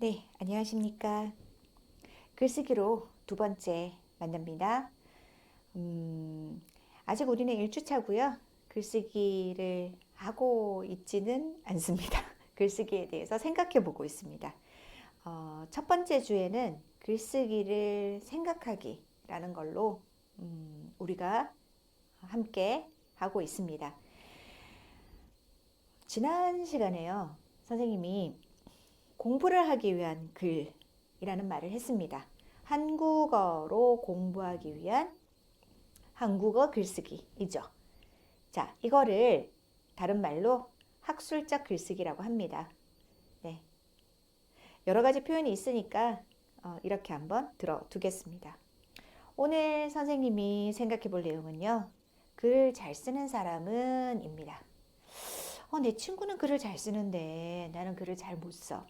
네, 안녕하십니까. 글쓰기로 두 번째 만납니다. 아직 우리는 1주차고요. 글쓰기를 하고 있지는 않습니다. 글쓰기에 대해서 생각해 보고 있습니다. 첫 번째 주에는 글쓰기를 생각하기라는 걸로 우리가 함께 하고 있습니다. 지난 시간에요. 선생님이 공부를 하기 위한 글이라는 말을 했습니다. 한국어로 공부하기 위한 한국어 글쓰기이죠. 자, 이거를 다른 말로 학술적 글쓰기라고 합니다. 네, 여러 가지 표현이 있으니까 이렇게 한번 들어두겠습니다. 오늘 선생님이 생각해 볼 내용은요. 글을 잘 쓰는 사람은 입니다. 내 친구는 글을 잘 쓰는데 나는 글을 잘 못 써.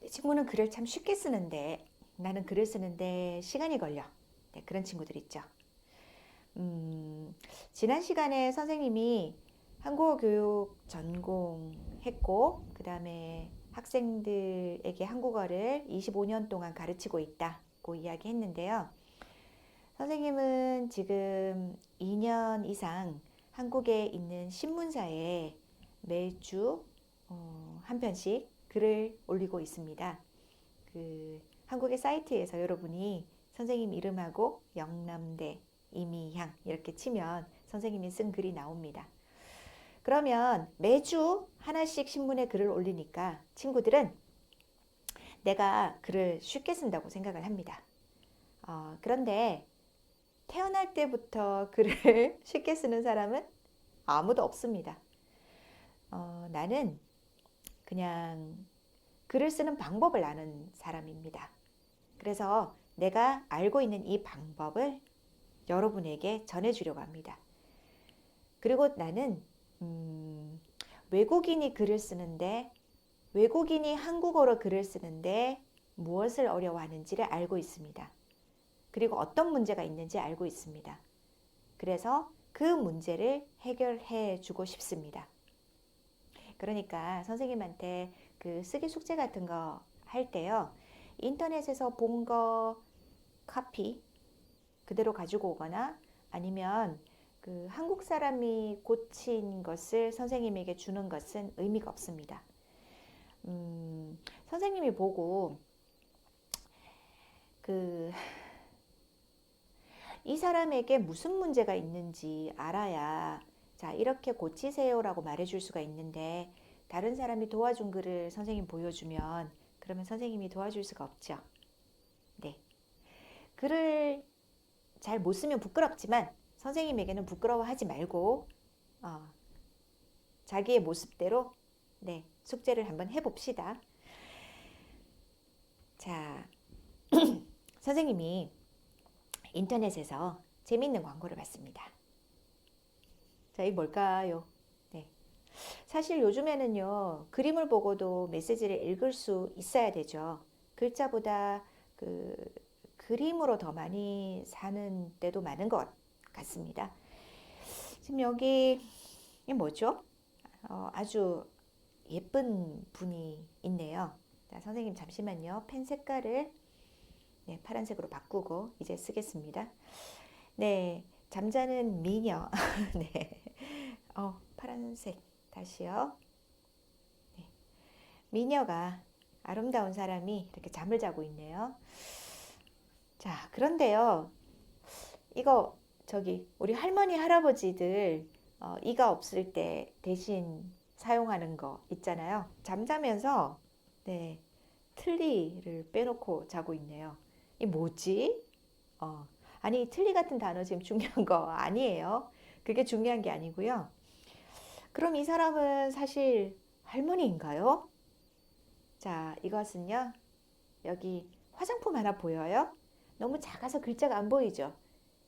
내 친구는 글을 참 쉽게 쓰는데 나는 글을 쓰는데 시간이 걸려. 네, 그런 친구들 있죠. 지난 시간에 선생님이 한국어 교육 전공했고 그 다음에 학생들에게 한국어를 25년 동안 가르치고 있다고 이야기했는데요. 선생님은 지금 2년 이상 한국에 있는 신문사에 매주 한 편씩 글을 올리고 있습니다. 그 한국의 사이트에서 여러분이 선생님 이름하고 영남대 이미향 이렇게 치면 선생님이 쓴 글이 나옵니다. 그러면 매주 하나씩 신문에 글을 올리니까 친구들은 내가 글을 쉽게 쓴다고 생각을 합니다. 그런데 태어날 때부터 글을 쉽게 쓰는 사람은 아무도 없습니다. 나는 그냥 글을 쓰는 방법을 아는 사람입니다. 그래서 내가 알고 있는 이 방법을 여러분에게 전해주려고 합니다. 그리고 나는 외국인이 글을 쓰는데 외국인이 한국어로 글을 쓰는데 무엇을 어려워하는지를 알고 있습니다. 그리고 어떤 문제가 있는지 알고 있습니다. 그래서 그 문제를 해결해 주고 싶습니다. 그러니까 선생님한테 그 쓰기 숙제 같은 거 할 때요. 인터넷에서 본 거 카피 그대로 가지고 오거나 아니면 그 한국 사람이 고친 것을 선생님에게 주는 것은 의미가 없습니다. 선생님이 보고 그 이 사람에게 무슨 문제가 있는지 알아야 자 이렇게 고치세요라고 말해줄 수가 있는데 다른 사람이 도와준 글을 선생님 보여주면 그러면 선생님이 도와줄 수가 없죠. 네, 글을 잘 못 쓰면 부끄럽지만 선생님에게는 부끄러워하지 말고 어, 자기의 모습대로 네, 숙제를 한번 해봅시다. 자, 선생님이 인터넷에서 재밌는 광고를 봤습니다. 자, 이 뭘까요? 네. 사실 요즘에는요, 그림을 보고도 메시지를 읽을 수 있어야 되죠. 글자보다 그 그림으로 더 많이 사는 때도 많은 것 같습니다. 지금 여기 이 뭐죠? 아주 예쁜 분이 있네요. 자, 선생님 잠시만요. 펜 색깔을 네, 파란색으로 바꾸고 이제 쓰겠습니다. 네, 잠자는 미녀. 네, 파란색 다시요. 네, 미녀가 아름다운 사람이 이렇게 잠을 자고 있네요. 자, 그런데요, 이거 저기 우리 할머니 할아버지들 이가 없을 때 대신 사용하는 거 있잖아요. 잠자면서 네, 틀니를 빼놓고 자고 있네요. 이 뭐지? 어, 아니 틀니 같은 단어 지금 중요한 거 아니에요. 그게 중요한 게 아니고요. 그럼 이 사람은 사실 할머니인가요? 자, 이것은요. 여기 화장품 하나 보여요? 너무 작아서 글자가 안 보이죠?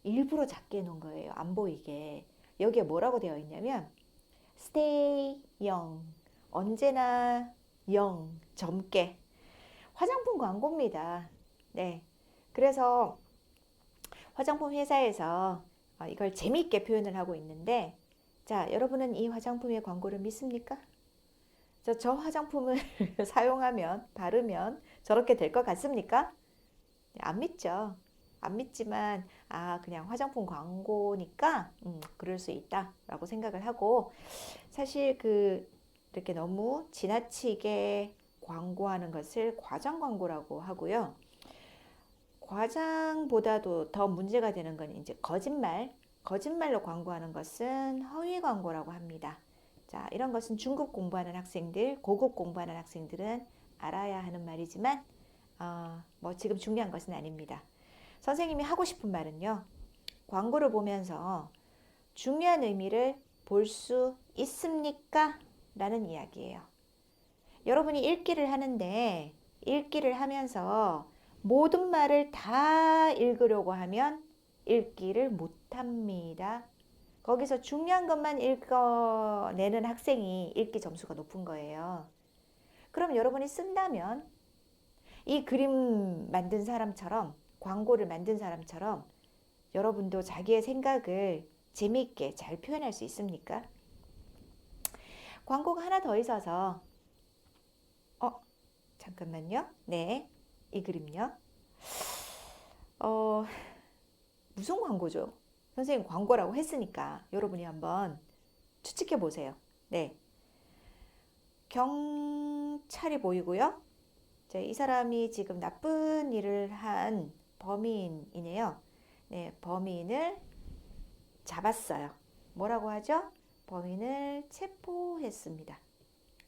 일부러 작게 해놓은 거예요. 안 보이게. 여기에 뭐라고 되어 있냐면 Stay young. 언제나 영, 젊게. 화장품 광고입니다. 네. 그래서 화장품 회사에서 이걸 재미있게 표현을 하고 있는데 자, 여러분은 이 화장품의 광고를 믿습니까? 저 화장품을 사용하면, 바르면 저렇게 될 것 같습니까? 안 믿죠. 안 믿지만, 그냥 화장품 광고니까, 그럴 수 있다라고 생각을 하고, 사실 이렇게 너무 지나치게 광고하는 것을 과장 광고라고 하고요. 과장보다도 더 문제가 되는 건 이제 거짓말로 광고하는 것은 허위 광고라고 합니다. 자, 이런 것은 중급 공부하는 학생들, 고급 공부하는 학생들은 알아야 하는 말이지만, 뭐 지금 중요한 것은 아닙니다. 선생님이 하고 싶은 말은요, 광고를 보면서 중요한 의미를 볼 수 있습니까? 라는 이야기예요. 여러분이 읽기를 하는데, 읽기를 하면서 모든 말을 다 읽으려고 하면 읽기를 못합니다. 거기서 중요한 것만 읽어내는 학생이 읽기 점수가 높은 거예요. 그럼 여러분이 쓴다면 이 그림 만든 사람처럼, 광고를 만든 사람처럼 여러분도 자기의 생각을 재미있게 잘 표현할 수 있습니까? 광고가 하나 더 있어서, 잠깐만요. 네, 이 그림요. 어, 무슨 광고죠? 선생님 광고라고 했으니까 여러분이 한번 추측해 보세요. 네, 경찰이 보이고요. 이 사람이 지금 나쁜 일을 한 범인이네요. 네, 범인을 잡았어요. 뭐라고 하죠? 범인을 체포했습니다.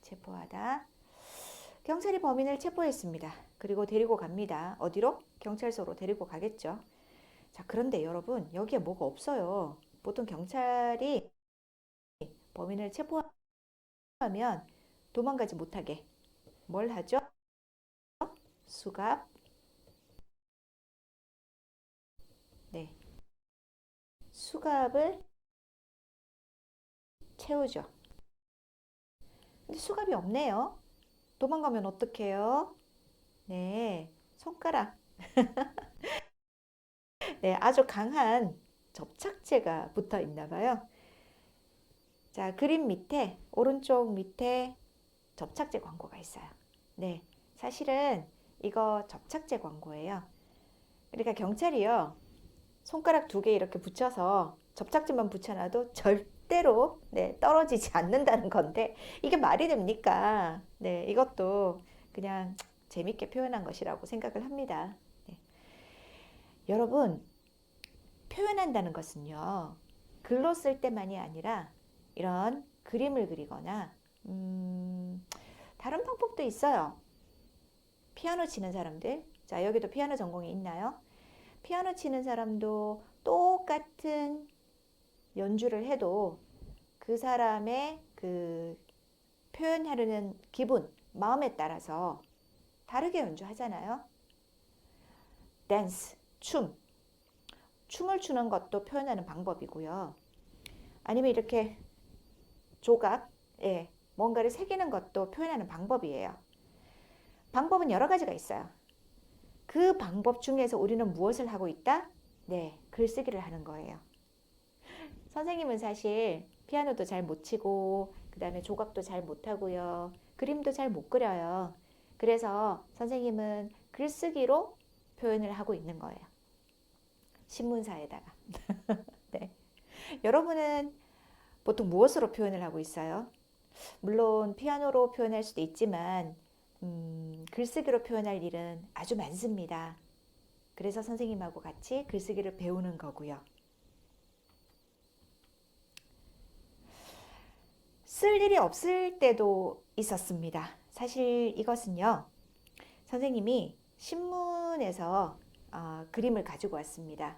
체포하다. 경찰이 범인을 체포했습니다. 그리고 데리고 갑니다. 어디로? 경찰서로 데리고 가겠죠. 자, 그런데 여러분, 여기에 뭐가 없어요. 보통 경찰이 범인을 체포하면 도망가지 못하게 뭘 하죠? 수갑. 네. 수갑을 채우죠. 근데 수갑이 없네요. 도망가면 어떡해요? 네. 손가락. 네, 아주 강한 접착제가 붙어 있나 봐요. 자, 그림 밑에, 오른쪽 밑에 접착제 광고가 있어요. 네, 사실은 이거 접착제 광고예요. 그러니까 경찰이요, 손가락 두 개 이렇게 붙여서 접착제만 붙여놔도 절대로 떨어지지 않는다는 건데, 이게 말이 됩니까? 네, 이것도 그냥 재밌게 표현한 것이라고 생각을 합니다. 네. 여러분, 표현한다는 것은요, 글로 쓸 때만이 아니라 이런 그림을 그리거나, 다른 방법도 있어요. 피아노 치는 사람들. 자, 여기도 피아노 전공이 있나요? 피아노 치는 사람도 똑같은 연주를 해도 그 사람의 표현하려는 기분, 마음에 따라서 다르게 연주하잖아요. 댄스, 춤을 추는 것도 표현하는 방법이고요. 아니면 이렇게 조각에 뭔가를 새기는 것도 표현하는 방법이에요. 방법은 여러 가지가 있어요. 그 방법 중에서 우리는 무엇을 하고 있다? 네, 글쓰기를 하는 거예요. 선생님은 사실 피아노도 잘 못 치고, 그 다음에 조각도 잘 못하고요. 그림도 잘 못 그려요. 그래서 선생님은 글쓰기로 표현을 하고 있는 거예요. 신문사에다가. 네. 여러분은 보통 무엇으로 표현을 하고 있어요? 물론 피아노로 표현할 수도 있지만, 글쓰기로 표현할 일은 아주 많습니다. 그래서 선생님하고 같이 글쓰기를 배우는 거고요. 쓸 일이 없을 때도 있었습니다. 사실 이것은요, 선생님이 신문에서 그림을 가지고 왔습니다.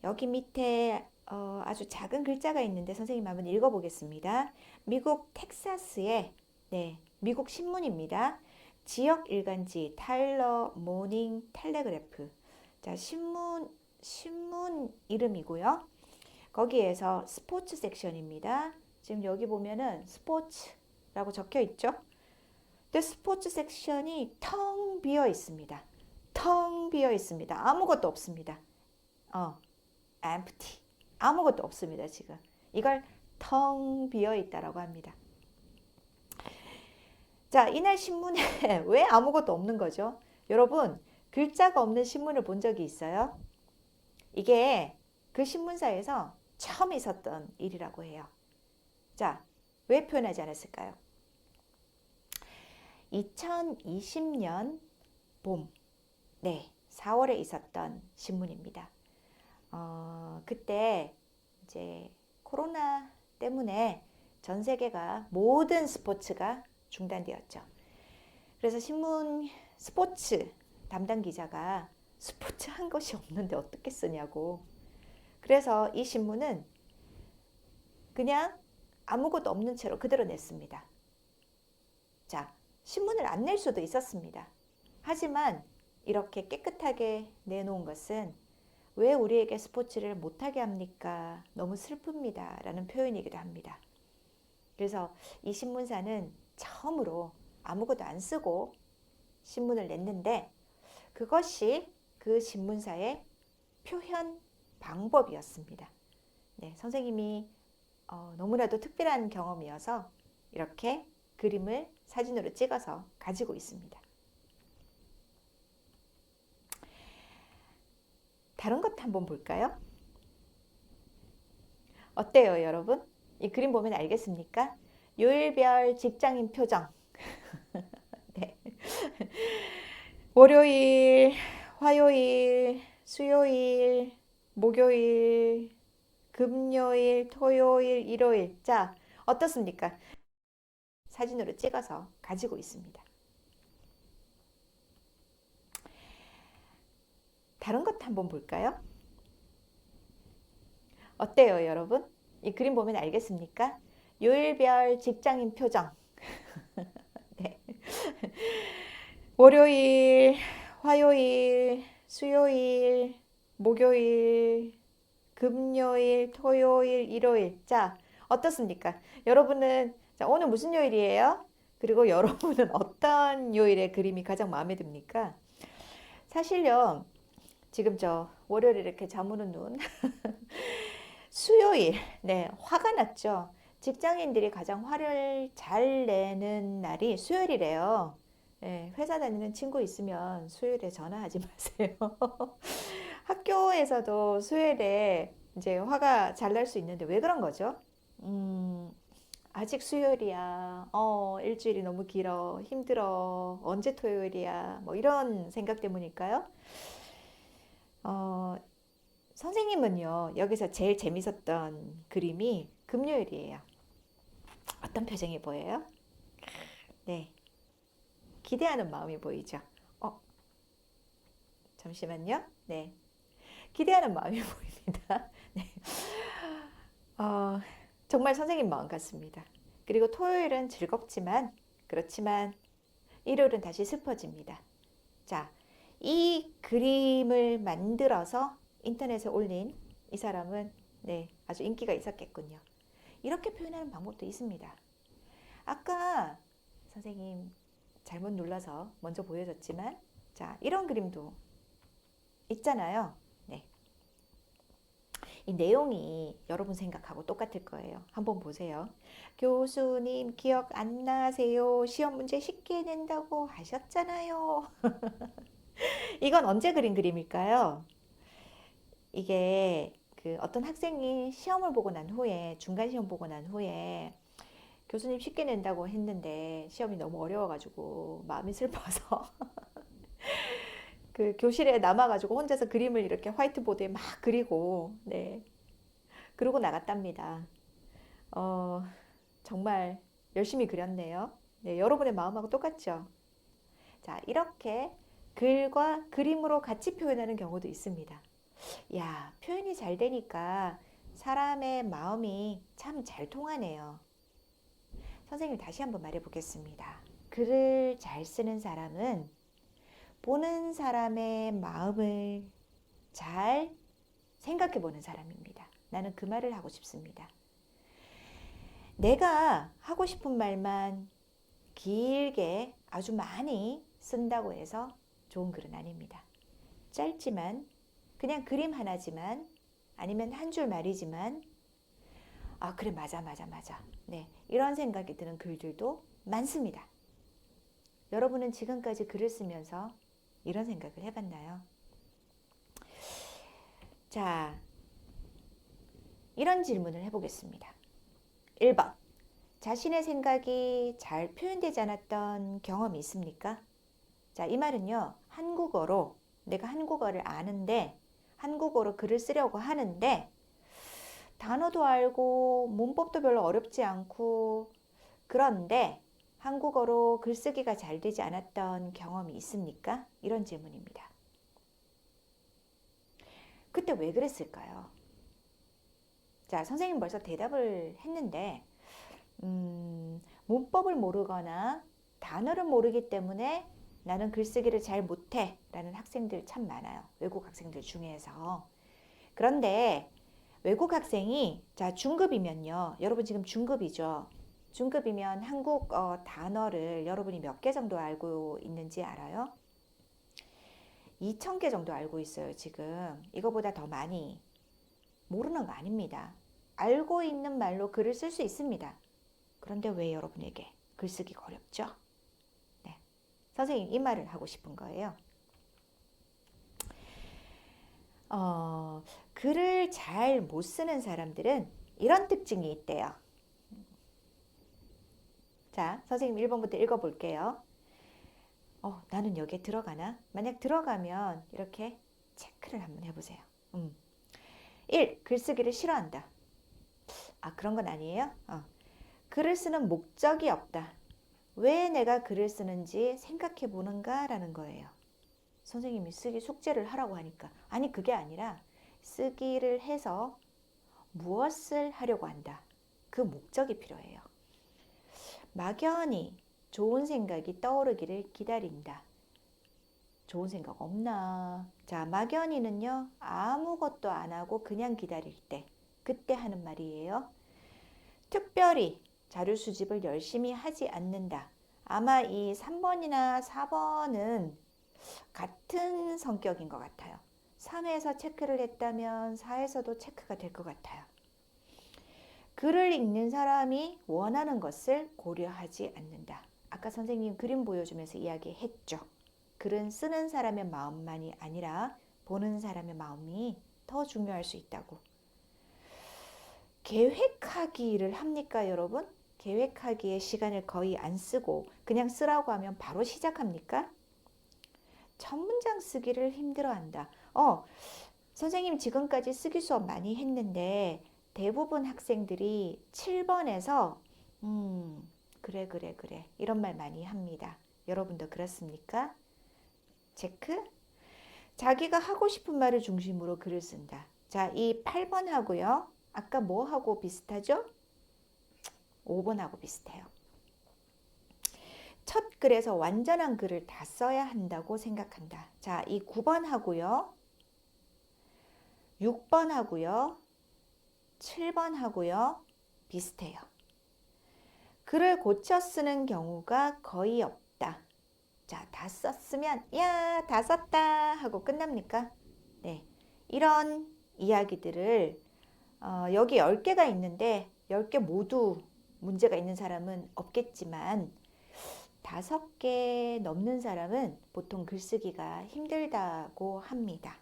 여기 밑에 아주 작은 글자가 있는데 선생님 한번 읽어보겠습니다. 미국 텍사스의 미국 신문입니다. 지역 일간지 타일러 모닝 텔레그래프. 자, 신문 이름이고요. 거기에서 스포츠 섹션입니다. 지금 여기 보면은 스포츠라고 적혀 있죠. 근데 스포츠 섹션이 텅 비어 있습니다. 텅 비어 있습니다. 아무것도 없습니다. empty. 아무것도 없습니다, 지금. 이걸 텅 비어 있다라고 합니다. 자, 이날 신문에 왜 아무것도 없는 거죠? 여러분, 글자가 없는 신문을 본 적이 있어요? 이게 그 신문사에서 처음 있었던 일이라고 해요. 자, 왜 표현하지 않았을까요? 2020년 봄, 네, 4월에 있었던 신문입니다. 그때 이제 코로나 때문에 전 세계가 모든 스포츠가 중단되었죠. 그래서 신문 스포츠 담당 기자가 스포츠 한 것이 없는데 어떻게 쓰냐고. 그래서 이 신문은 그냥 아무것도 없는 채로 그대로 냈습니다. 자, 신문을 안 낼 수도 있었습니다. 하지만 이렇게 깨끗하게 내놓은 것은 왜 우리에게 스포츠를 못하게 합니까? 너무 슬픕니다. 라는 표현이기도 합니다. 그래서 이 신문사는 처음으로 아무것도 안 쓰고 신문을 냈는데 그것이 그 신문사의 표현 방법이었습니다. 네, 선생님이 너무나도 특별한 경험이어서 이렇게 그림을 사진으로 찍어서 가지고 있습니다. 다른 것 한번 볼까요? 어때요, 여러분? 이 그림 보면 알겠습니까? 요일별 직장인 표정. 네. 월요일, 화요일, 수요일, 목요일, 금요일, 토요일, 일요일. 자, 어떻습니까? 사진으로 찍어서 가지고 있습니다. 다른 것 한번 볼까요? 어때요, 여러분? 이 그림 보면 알겠습니까? 요일별 직장인 표정. 네. 월요일, 화요일, 수요일, 목요일, 금요일, 토요일, 일요일. 자, 어떻습니까? 여러분은 자, 오늘 무슨 요일이에요? 그리고 여러분은 어떤 요일의 그림이 가장 마음에 듭니까? 사실요, 지금 저 월요일에 이렇게 잠오는 눈, 수요일, 네, 화가 났죠. 직장인들이 가장 화를 잘 내는 날이 수요일이래요. 네, 회사 다니는 친구 있으면 수요일에 전화하지 마세요. 학교에서도 수요일에 이제 화가 잘 날 수 있는데 왜 그런 거죠? 음, 아직 수요일이야. 일주일이 너무 길어. 힘들어. 언제 토요일이야. 뭐 이런 생각 때문일까요? 어, 선생님은요, 여기서 제일 재밌었던 그림이 금요일이에요. 어떤 표정이 보여요? 네. 기대하는 마음이 보이죠? 어, 잠시만요. 네. 기대하는 마음이 보입니다. 네. 어, 정말 선생님 마음 같습니다. 그리고 토요일은 즐겁지만, 그렇지만, 일요일은 다시 슬퍼집니다. 자, 이 그림을 만들어서 인터넷에 올린 이 사람은 네, 아주 인기가 있었겠군요. 이렇게 표현하는 방법도 있습니다. 아까 선생님 잘못 눌러서 먼저 보여줬지만, 자, 이런 그림도 있잖아요. 네. 이 내용이 여러분 생각하고 똑같을 거예요. 한번 보세요. 교수님 기억 안 나세요? 시험 문제 쉽게 낸다고 하셨잖아요. 이건 언제 그린 그림일까요? 이게 그 어떤 학생이 시험을 보고 난 후에, 중간 시험 보고 난 후에 교수님 쉽게 낸다고 했는데 시험이 너무 어려워가지고 마음이 슬퍼서 그 교실에 남아가지고 혼자서 그림을 이렇게 화이트보드에 막 그리고, 네, 그러고 나갔답니다. 어, 정말 열심히 그렸네요. 네, 여러분의 마음하고 똑같죠? 자, 이렇게 글과 그림으로 같이 표현하는 경우도 있습니다. 야, 표현이 잘 되니까 사람의 마음이 참 잘 통하네요. 선생님 다시 한번 말해 보겠습니다. 글을 잘 쓰는 사람은 보는 사람의 마음을 잘 생각해 보는 사람입니다. 나는 그 말을 하고 싶습니다. 내가 하고 싶은 말만 길게 아주 많이 쓴다고 해서 좋은 글은 아닙니다. 짧지만 그냥 그림 하나지만 아니면 한 줄 말이지만 아 그래 맞아 네 이런 생각이 드는 글들도 많습니다. 여러분은 지금까지 글을 쓰면서 이런 생각을 해봤나요? 자, 이런 질문을 해보겠습니다. 1번. 자신의 생각이 잘 표현되지 않았던 경험이 있습니까? 자, 이 말은요, 한국어로, 내가 한국어를 아는데, 한국어로 글을 쓰려고 하는데, 단어도 알고, 문법도 별로 어렵지 않고, 그런데 한국어로 글쓰기가 잘 되지 않았던 경험이 있습니까? 이런 질문입니다. 그때 왜 그랬을까요? 자, 선생님 벌써 대답을 했는데, 문법을 모르거나 단어를 모르기 때문에 나는 글쓰기를 잘 못해 라는 학생들 참 많아요. 외국 학생들 중에서. 그런데 외국 학생이 자 중급이면요. 여러분 지금 중급이죠. 중급이면 한국어 단어를 여러분이 몇 개 정도 알고 있는지 알아요? 2,000개 정도 알고 있어요, 지금. 이거보다 더 많이 모르는 거 아닙니다. 알고 있는 말로 글을 쓸 수 있습니다. 그런데 왜 여러분에게 글쓰기가 어렵죠? 네. 선생님 이 말을 하고 싶은 거예요. 글을 잘 못 쓰는 사람들은 이런 특징이 있대요. 자, 선생님 1번부터 읽어볼게요. 나는 여기에 들어가나? 만약 들어가면 이렇게 체크를 한번 해보세요. 1. 글쓰기를 싫어한다. 아, 그런 건 아니에요? 글을 쓰는 목적이 없다. 왜 내가 글을 쓰는지 생각해 보는가? 라는 거예요. 선생님이 쓰기 숙제를 하라고 하니까. 아니, 그게 아니라 쓰기를 해서 무엇을 하려고 한다. 그 목적이 필요해요. 막연히 좋은 생각이 떠오르기를 기다린다. 좋은 생각 없나? 자, 막연히는요, 아무것도 안 하고 그냥 기다릴 때, 그때 하는 말이에요. 특별히 자료 수집을 열심히 하지 않는다. 아마 이 3번이나 4번은 같은 성격인 것 같아요. 3에서 체크를 했다면 4에서도 체크가 될 것 같아요. 글을 읽는 사람이 원하는 것을 고려하지 않는다. 아까 선생님 그림 보여주면서 이야기했죠. 글은 쓰는 사람의 마음만이 아니라 보는 사람의 마음이 더 중요할 수 있다고. 계획하기를 합니까, 여러분? 계획하기에 시간을 거의 안 쓰고 그냥 쓰라고 하면 바로 시작합니까? 첫 문장 쓰기를 힘들어한다. 선생님 지금까지 쓰기 수업 많이 했는데 대부분 학생들이 7번에서 그래 이런 말 많이 합니다. 여러분도 그렇습니까? 체크? 자기가 하고 싶은 말을 중심으로 글을 쓴다. 자, 이 8번 하고요. 아까 뭐 하고 비슷하죠? 5번하고 비슷해요. 첫 글에서 완전한 글을 다 써야 한다고 생각한다. 자, 이 9번 하고요. 6번 하고요. 7번 하고요. 비슷해요. 글을 고쳐 쓰는 경우가 거의 없다. 자, 다 썼으면 야, 다 썼다 하고 끝납니까? 네. 이런 이야기들을 여기 10개가 있는데 10개 모두 문제가 있는 사람은 없겠지만 5개 넘는 사람은 보통 글쓰기가 힘들다고 합니다.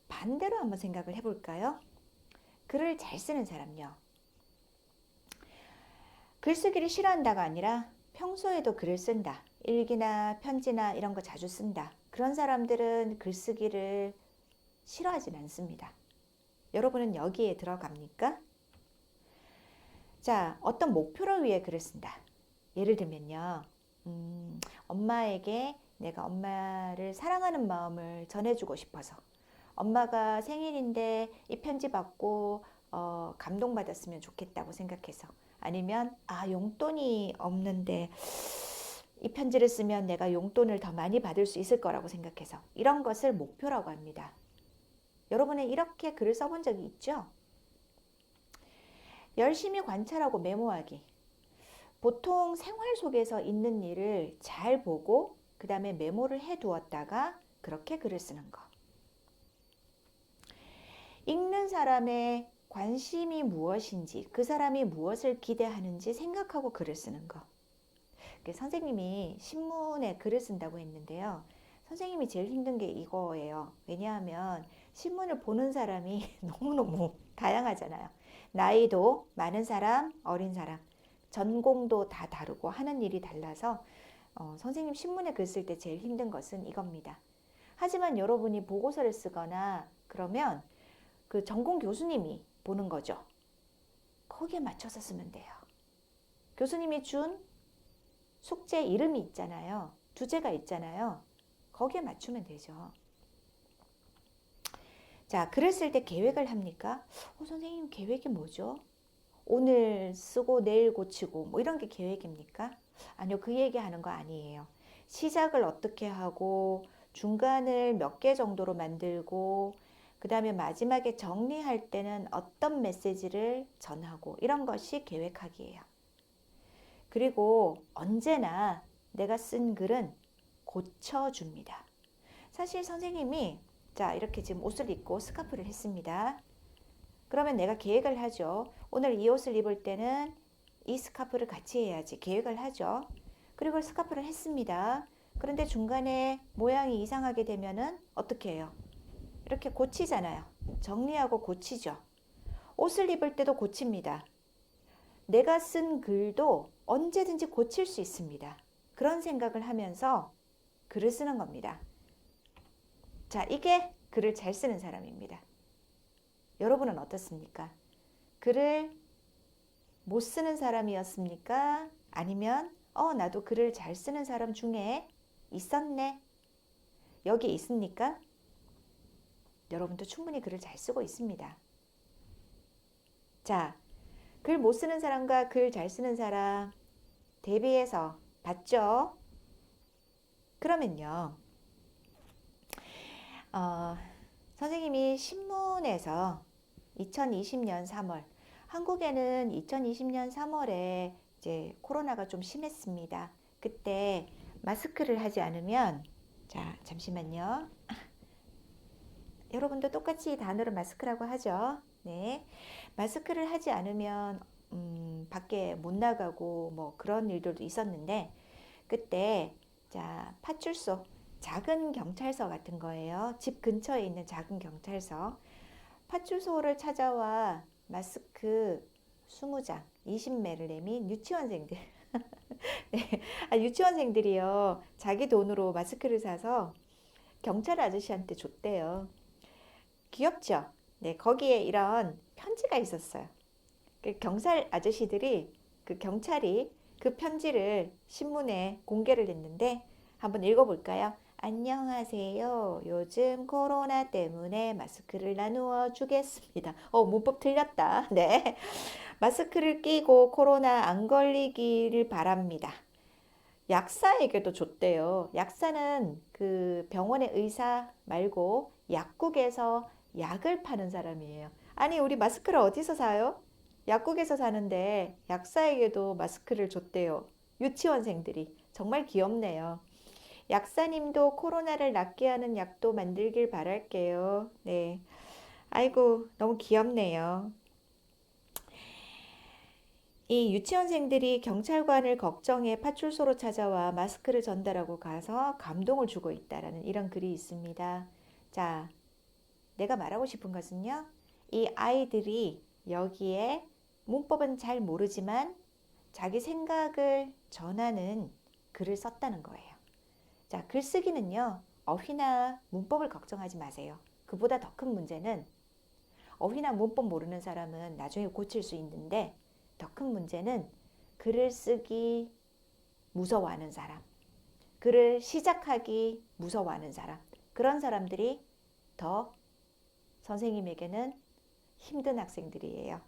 반대로 한번 생각을 해볼까요? 글을 잘 쓰는 사람요. 글쓰기를 싫어한다가 아니라 평소에도 글을 쓴다. 일기나 편지나 이런 거 자주 쓴다. 그런 사람들은 글쓰기를 싫어하진 않습니다. 여러분은 여기에 들어갑니까? 자, 어떤 목표를 위해 글을 쓴다. 예를 들면요. 엄마에게 내가 엄마를 사랑하는 마음을 전해주고 싶어서 엄마가 생일인데 이 편지 받고 감동받았으면 좋겠다고 생각해서 아니면 용돈이 없는데 이 편지를 쓰면 내가 용돈을 더 많이 받을 수 있을 거라고 생각해서 이런 것을 목표라고 합니다. 여러분은 이렇게 글을 써본 적이 있죠? 열심히 관찰하고 메모하기. 보통 생활 속에서 있는 일을 잘 보고 그 다음에 메모를 해두었다가 그렇게 글을 쓰는 거. 읽는 사람의 관심이 무엇인지, 그 사람이 무엇을 기대하는지 생각하고 글을 쓰는 거. 선생님이 신문에 글을 쓴다고 했는데요. 선생님이 제일 힘든 게 이거예요. 왜냐하면 신문을 보는 사람이 너무너무 다양하잖아요. 나이도 많은 사람, 어린 사람, 전공도 다 다르고 하는 일이 달라서 선생님 신문에 글 쓸 때 제일 힘든 것은 이겁니다. 하지만 여러분이 보고서를 쓰거나 그러면 그 전공 교수님이 보는 거죠. 거기에 맞춰서 쓰면 돼요. 교수님이 준 숙제 이름이 있잖아요. 주제가 있잖아요. 거기에 맞추면 되죠. 자, 글을 쓸 때 계획을 합니까? 선생님 계획이 뭐죠? 오늘 쓰고 내일 고치고 뭐 이런 게 계획입니까? 아니요, 그 얘기하는 거 아니에요. 시작을 어떻게 하고 중간을 몇 개 정도로 만들고 그 다음에 마지막에 정리할 때는 어떤 메시지를 전하고 이런 것이 계획하기예요. 그리고 언제나 내가 쓴 글은 고쳐줍니다. 사실 선생님이 자 이렇게 지금 옷을 입고 스카프를 했습니다. 그러면 내가 계획을 하죠. 오늘 이 옷을 입을 때는 이 스카프를 같이 해야지 계획을 하죠. 그리고 스카프를 했습니다. 그런데 중간에 모양이 이상하게 되면은 어떻게 해요? 이렇게 고치잖아요. 정리하고 고치죠. 옷을 입을 때도 고칩니다. 내가 쓴 글도 언제든지 고칠 수 있습니다. 그런 생각을 하면서 글을 쓰는 겁니다. 자, 이게 글을 잘 쓰는 사람입니다. 여러분은 어떻습니까? 글을 못 쓰는 사람이었습니까? 아니면 나도 글을 잘 쓰는 사람 중에 있었네. 여기 있습니까? 여러분도 충분히 글을 잘 쓰고 있습니다. 자, 글 못 쓰는 사람과 글 잘 쓰는 사람 대비해서 봤죠? 그러면요. 선생님이 신문에서 2020년 3월, 한국에는 2020년 3월에 이제 코로나가 좀 심했습니다. 그때 마스크를 하지 않으면, 자, 잠시만요. 여러분도 똑같이 이 단어를 마스크라고 하죠. 네. 마스크를 하지 않으면, 밖에 못 나가고 뭐 그런 일들도 있었는데, 그때, 자, 파출소, 작은 경찰서 같은 거예요. 집 근처에 있는 작은 경찰서. 파출소를 찾아와 마스크 20장, 20매를 내민 유치원생들. 네, 유치원생들이요. 자기 돈으로 마스크를 사서 경찰 아저씨한테 줬대요. 귀엽죠? 네, 거기에 이런 편지가 있었어요. 그 경찰 아저씨들이, 그 경찰이 그 편지를 신문에 공개를 했는데 한번 읽어볼까요? 안녕하세요. 요즘 코로나 때문에 마스크를 나누어 주겠습니다. 문법 틀렸다. 네. 마스크를 끼고 코로나 안 걸리기를 바랍니다. 약사에게도 줬대요. 약사는 그 병원의 의사 말고 약국에서 약을 파는 사람이에요. 아니, 우리 마스크를 어디서 사요? 약국에서 사는데 약사에게도 마스크를 줬대요. 유치원생들이. 정말 귀엽네요. 약사님도 코로나를 낫게 하는 약도 만들길 바랄게요. 네. 아이고, 너무 귀엽네요. 이 유치원생들이 경찰관을 걱정해 파출소로 찾아와 마스크를 전달하고 가서 감동을 주고 있다라는 이런 글이 있습니다. 자, 내가 말하고 싶은 것은요. 이 아이들이 여기에 문법은 잘 모르지만 자기 생각을 전하는 글을 썼다는 거예요. 자, 글쓰기는요. 어휘나 문법을 걱정하지 마세요. 그보다 더 큰 문제는 어휘나 문법 모르는 사람은 나중에 고칠 수 있는데 더 큰 문제는 글을 쓰기 무서워하는 사람, 글을 시작하기 무서워하는 사람, 그런 사람들이 더 선생님에게는 힘든 학생들이에요.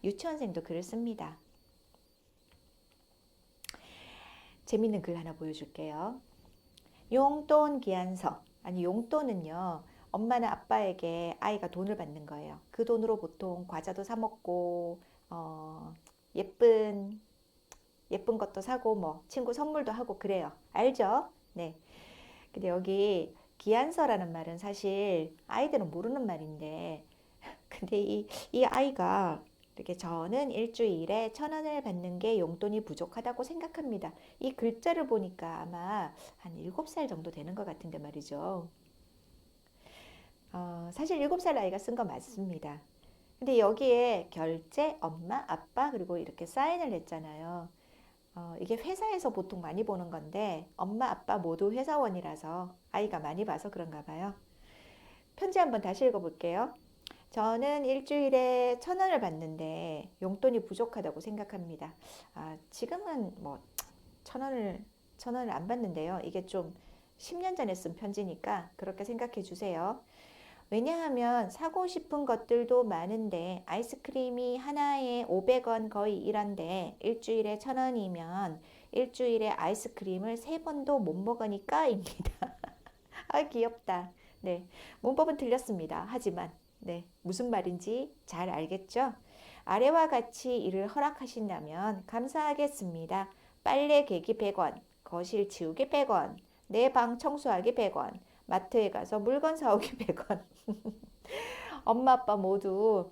유치원생도 글을 씁니다. 재밌는 글 하나 보여줄게요. 용돈 기한서. 아니, 용돈은요. 엄마나 아빠에게 아이가 돈을 받는 거예요. 그 돈으로 보통 과자도 사 먹고 예쁜 것도 사고 뭐 친구 선물도 하고 그래요. 알죠? 네. 근데 여기 기한서라는 말은 사실 아이들은 모르는 말인데 근데 이 아이가 이렇게 저는 일주일에 1,000원을 받는 게 용돈이 부족하다고 생각합니다. 이 글자를 보니까 아마 한 7살 정도 되는 것 같은데 말이죠. 사실 7살 아이가 쓴 거 맞습니다. 근데 여기에 결제, 엄마, 아빠, 그리고 이렇게 사인을 냈잖아요. 이게 회사에서 보통 많이 보는 건데 엄마, 아빠 모두 회사원이라서 아이가 많이 봐서 그런가 봐요. 편지 한번 다시 읽어볼게요. 저는 일주일에 1,000원을 받는데 용돈이 부족하다고 생각합니다. 지금은 뭐 1,000원을 안 받는데요. 이게 좀 10년 전에 쓴 편지니까 그렇게 생각해 주세요. 왜냐하면 사고 싶은 것들도 많은데 아이스크림이 하나에 500원 거의 이런데 일주일에 1,000원이면 일주일에 아이스크림을 3번도 못 먹으니까입니다. 귀엽다. 네, 문법은 틀렸습니다. 하지만 네, 무슨 말인지 잘 알겠죠? 아래와 같이 이를 허락하신다면 감사하겠습니다. 빨래 개기 100원, 거실 치우기 100원, 내 방 청소하기 100원, 마트에 가서 물건 사오기 100원. 엄마 아빠 모두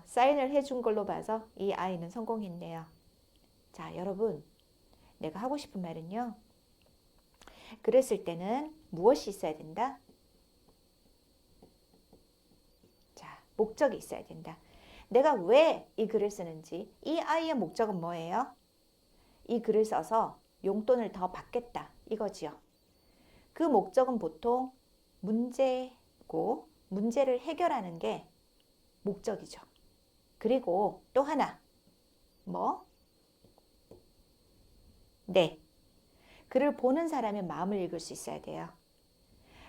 사인을 해준 걸로 봐서 이 아이는 성공했네요. 자, 여러분, 내가 하고 싶은 말은요. 글을 쓸 때는 무엇이 있어야 된다? 자, 목적이 있어야 된다. 내가 왜 이 글을 쓰는지, 이 아이의 목적은 뭐예요? 이 글을 써서 용돈을 더 받겠다 이거지요. 그 목적은 보통 문제고 문제를 해결하는 게 목적이죠. 그리고 또 하나 뭐? 네, 글을 보는 사람의 마음을 읽을 수 있어야 돼요.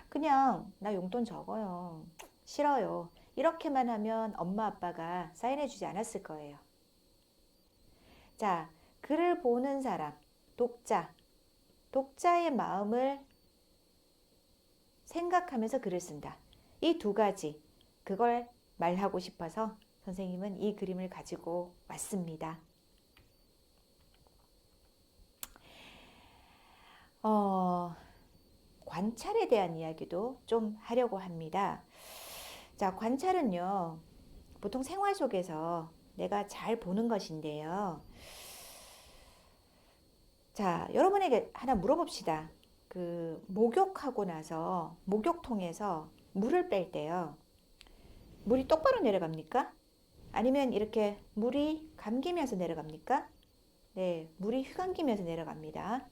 그냥 나 용돈 적어요. 싫어요. 이렇게만 하면 엄마 아빠가 사인해 주지 않았을 거예요. 자, 글을 보는 사람, 독자의 마음을 생각하면서 글을 쓴다. 이 두 가지, 그걸 말하고 싶어서 선생님은 이 그림을 가지고 왔습니다. 관찰에 대한 이야기도 좀 하려고 합니다. 자, 관찰은요, 보통 생활 속에서 내가 잘 보는 것인데요. 자, 여러분에게 하나 물어봅시다. 목욕하고 나서 목욕통에서 물을 뺄 때요. 물이 똑바로 내려갑니까? 아니면 이렇게 물이 감기면서 내려갑니까? 네, 물이 휘감기면서 내려갑니다.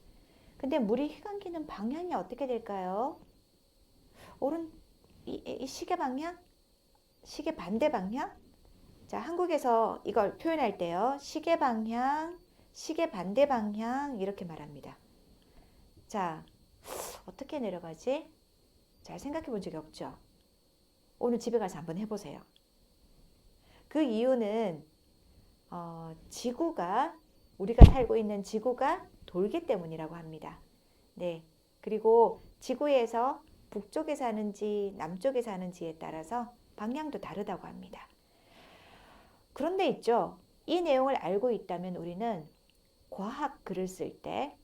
근데 물이 휘감기는 방향이 어떻게 될까요? 오른 이 시계 방향? 시계 반대 방향? 자, 한국에서 이걸 표현할 때요. 시계 방향, 시계 반대 방향 이렇게 말합니다. 자, 어떻게 내려가지? 잘 생각해 본 적이 없죠? 오늘 집에 가서 한번 해보세요. 그 이유는 지구가 우리가 살고 있는 지구가 돌기 때문이라고 합니다. 네. 그리고 지구에서 북쪽에 사는지 남쪽에 사는지에 따라서 방향도 다르다고 합니다. 그런데 있죠. 이 내용을 알고 있다면 우리는 과학 글을 쓸 때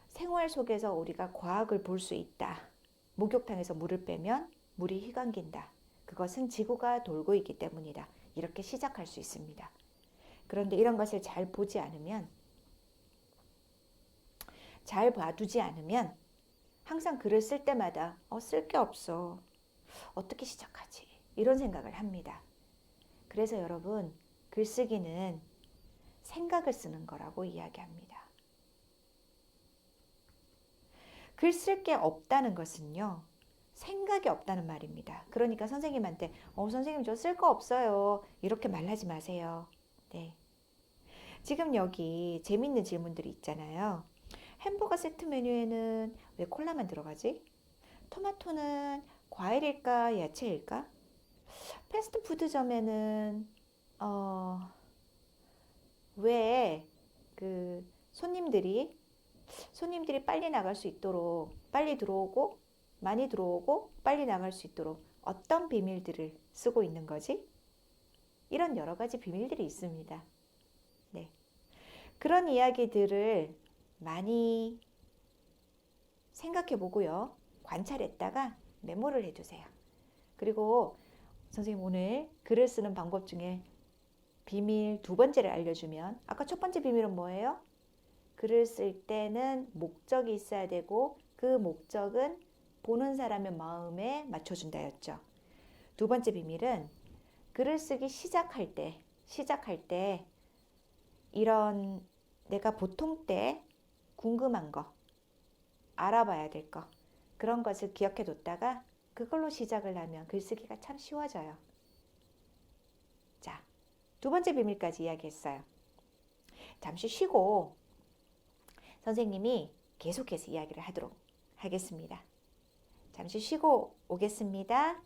생활 속에서 우리가 과학을 볼 수 있다. 목욕탕에서 물을 빼면 물이 휘감긴다. 그것은 지구가 돌고 있기 때문이다. 이렇게 시작할 수 있습니다. 그런데 이런 것을 잘 보지 않으면, 잘 봐두지 않으면 항상 글을 쓸 때마다 쓸 게 없어. 어떻게 시작하지? 이런 생각을 합니다. 그래서 여러분, 글쓰기는 생각을 쓰는 거라고 이야기합니다. 글 쓸 게 없다는 것은요. 생각이 없다는 말입니다. 그러니까 선생님한테 선생님 저 쓸 거 없어요. 이렇게 말하지 마세요. 네. 지금 여기 재밌는 질문들이 있잖아요. 햄버거 세트 메뉴에는 왜 콜라만 들어가지? 토마토는 과일일까 야채일까? 패스트푸드점에는 왜 손님들이 빨리 나갈 수 있도록 빨리 들어오고 많이 들어오고 빨리 나갈 수 있도록 어떤 비밀들을 쓰고 있는 거지? 이런 여러 가지 비밀들이 있습니다. 네. 그런 이야기들을 많이 생각해 보고요. 관찰했다가 메모를 해두세요. 그리고 선생님 오늘 글을 쓰는 방법 중에 비밀 두 번째를 알려주면, 아까 첫 번째 비밀은 뭐예요? 글을 쓸 때는 목적이 있어야 되고 그 목적은 보는 사람의 마음에 맞춰준다였죠. 두 번째 비밀은 글을 쓰기 시작할 때 이런 내가 보통 때 궁금한 거, 알아봐야 될 거, 그런 것을 기억해 뒀다가 그걸로 시작을 하면 글쓰기가 참 쉬워져요. 자, 두 번째 비밀까지 이야기했어요. 잠시 쉬고 선생님이 계속해서 이야기를 하도록 하겠습니다. 잠시 쉬고 오겠습니다.